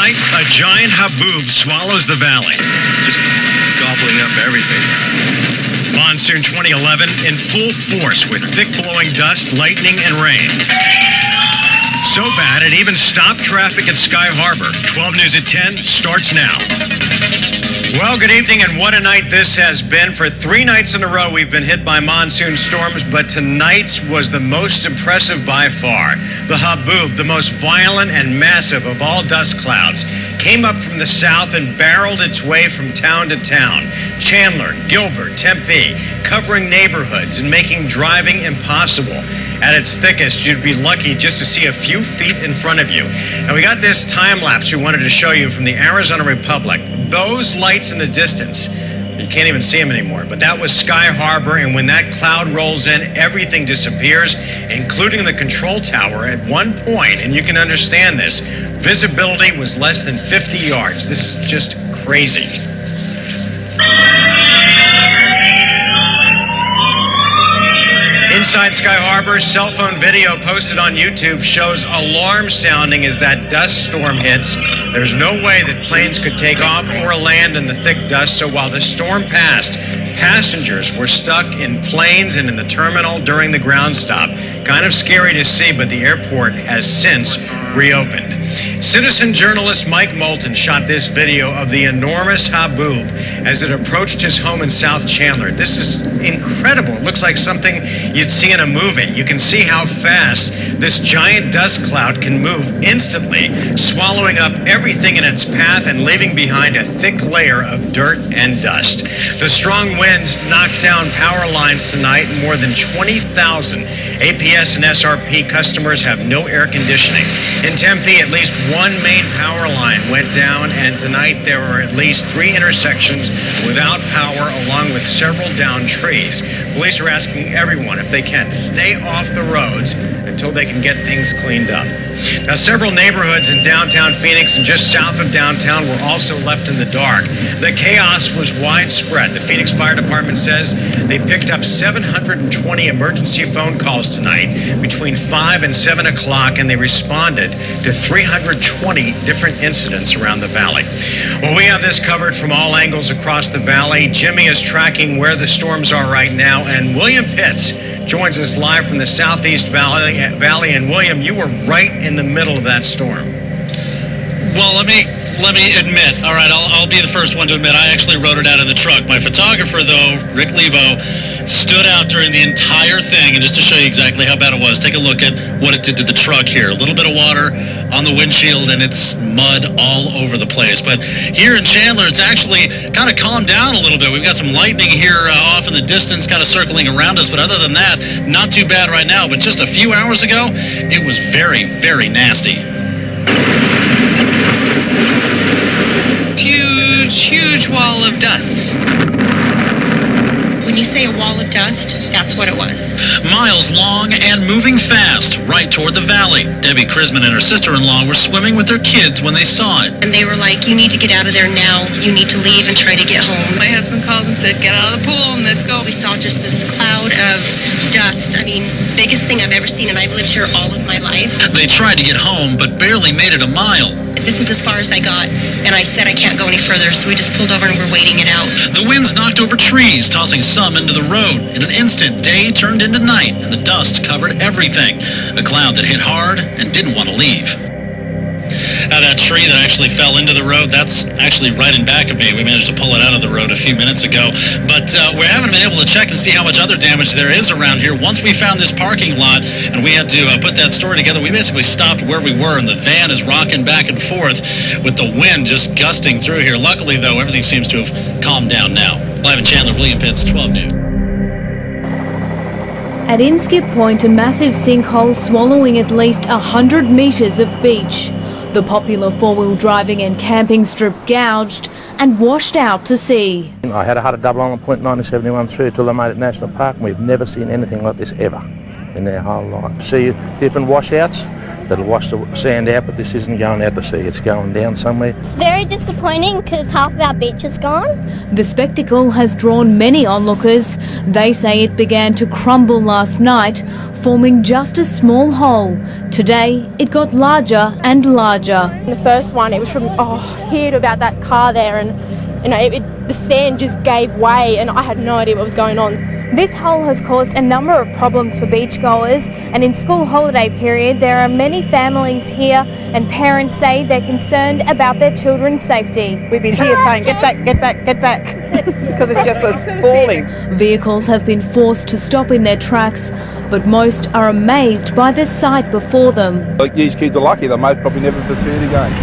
Tonight, a giant haboob swallows the valley. Just gobbling up everything. Monsoon 2011 in full force with thick blowing dust, lightning, and rain. So bad it even stopped traffic at Sky Harbor. 12 News at 10 starts now. Well, good evening, and what a night this has been. For 3 nights in a row, we've been hit by monsoon storms, but tonight's was the most impressive by far. The haboob, the most violent and massive of all dust clouds, came up from the south and barreled its way from town to town. Chandler, Gilbert, Tempe, covering neighborhoods and making driving impossible. At its thickest, you'd be lucky just to see a few feet in front of you. And we got this time lapse we wanted to show you from the Arizona Republic. Those lights in the distance, you can't even see them anymore, but that was Sky Harbor, and when that cloud rolls in, everything disappears, including the control tower. At one point, and you can understand this, visibility was less than 50 yards. This is just crazy. Inside Sky Harbor, cell phone video posted on YouTube shows alarm sounding as that dust storm hits. There's no way that planes could take off or land in the thick dust, so while the storm passed, passengers were stuck in planes and in the terminal during the ground stop. Kind of scary to see, but the airport has since reopened. Citizen journalist Mike Moulton shot this video of the enormous haboob as it approached his home in South Chandler. This is incredible. It looks like something you'd see in a movie. You can see how fast this giant dust cloud can move instantly, swallowing up everything in its path and leaving behind a thick layer of dirt and dust. The strong winds knocked down power lines tonight. More than 20,000 APS and SRP customers have no air conditioning. In Tempe, at least one main power line went down, and tonight there were at least 3 intersections without power, along with several downed trees. Police are asking everyone, if they can, stay off the roads until they can get things cleaned up. Now, several neighborhoods in downtown Phoenix and just south of downtown were also left in the dark. The chaos was widespread. The Phoenix Fire Department says they picked up 720 emergency phone calls tonight between 5 and 7 o'clock, and they responded to 320 different incidents around the valley. Well, we have this covered from all angles across the valley. Jimmy is tracking where the storms are right now, and William Pitts joins us live from the Southeast Valley. And William, you were right in the middle of that storm. Well, let me admit, all right, I'll be the first one to admit, I actually wrote it out in the truck. My photographer, though, Rick Lebo, stood out during the entire thing. And just to show you exactly how bad it was, take a look at what it did to the truck here. A little bit of water on the windshield, and it's mud all over the place. But here in Chandler, it's actually kind of calmed down a little bit. We've got some lightning here off in the distance kind of circling around us. But other than that, not too bad right now. But just a few hours ago, it was very, very nasty. Huge wall of dust. When you say a wall of dust, that's what it was. Miles long and moving fast right toward the valley. Debbie Chrisman and her sister-in-law were swimming with their kids when they saw it. And they were like, you need to get out of there now. You need to leave and try to get home. My husband called and said, get out of the pool and let's go. We saw just this cloud of dust. I mean, biggest thing I've ever seen, and I've lived here all of my life. They tried to get home, but barely made it a mile. This is as far as I got, and I said I can't go any further, so we just pulled over and we're waiting it out. The winds knocked over trees, tossing some into the road. In an instant, day turned into night, and the dust covered everything. A cloud that hit hard and didn't want to leave. Now, that tree that actually fell into the road, that's actually right in back of me. We managed to pull it out of the road a few minutes ago. But we haven't been able to check and see how much other damage there is around here. Once we found this parking lot and we had to put that story together, we basically stopped where we were, and the van is rocking back and forth with the wind just gusting through here. Luckily, though, everything seems to have calmed down now. Live in Chandler, William Pitts, 12 News. At Inskip Point, a massive sinkhole swallowing at least 100 metres of beach. The popular four-wheel driving and camping strip gouged and washed out to sea. I had a double on point 1971 through till they made it National Park, and we've never seen anything like this ever in our whole life. See different washouts, that'll wash the sand out, but this isn't going out to sea, it's going down somewhere. It's very disappointing because half of our beach is gone. The spectacle has drawn many onlookers. They say it began to crumble last night, forming just a small hole. Today, it got larger and larger. The first one, it was from here to about that car there, and you know, the sand just gave way, and I had no idea what was going on. This hole has caused a number of problems for beachgoers, and in school holiday period there are many families here and parents say they're concerned about their children's safety. We've been here saying get back, get back, get back, because it just was falling. Vehicles have been forced to stop in their tracks, but most are amazed by the sight before them. Like, these kids are lucky, they may probably never see it again.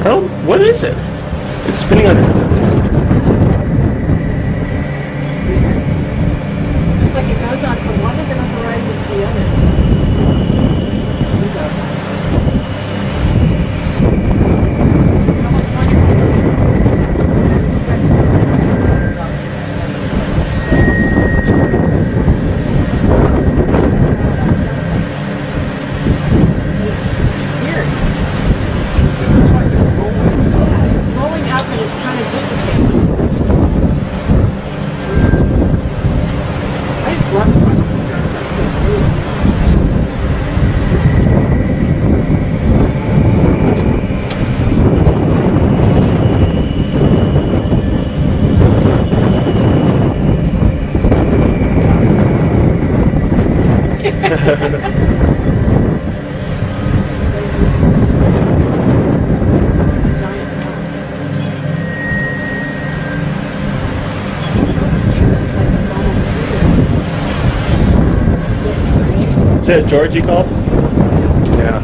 Oh, what is it? It's spinning under. It's like it goes on from one end of the horizon to the other. Is that George you called? Yeah.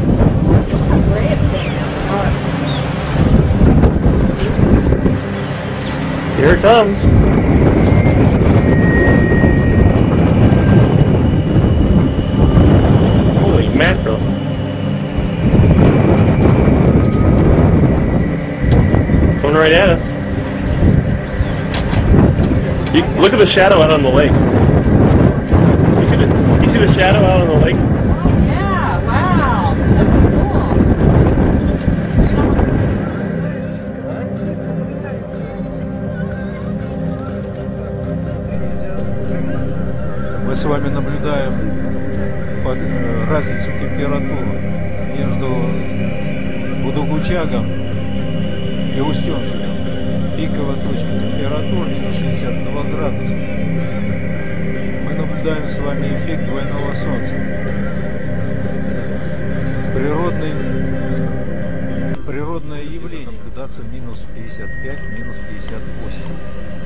Here it comes. Holy mackerel. It's coming right at us. Look at the shadow out on the lake. You see the shadow out on the lake? Yeah, wow. That's cool. Мы с вами наблюдаем разницу температур между Будугучагом и Устюнчиком. Пиковая точка температуры минус 62 градуса. Мы наблюдаем с вами эффект двойного солнца. Природное явление наблюдаться минус 55, минус 58.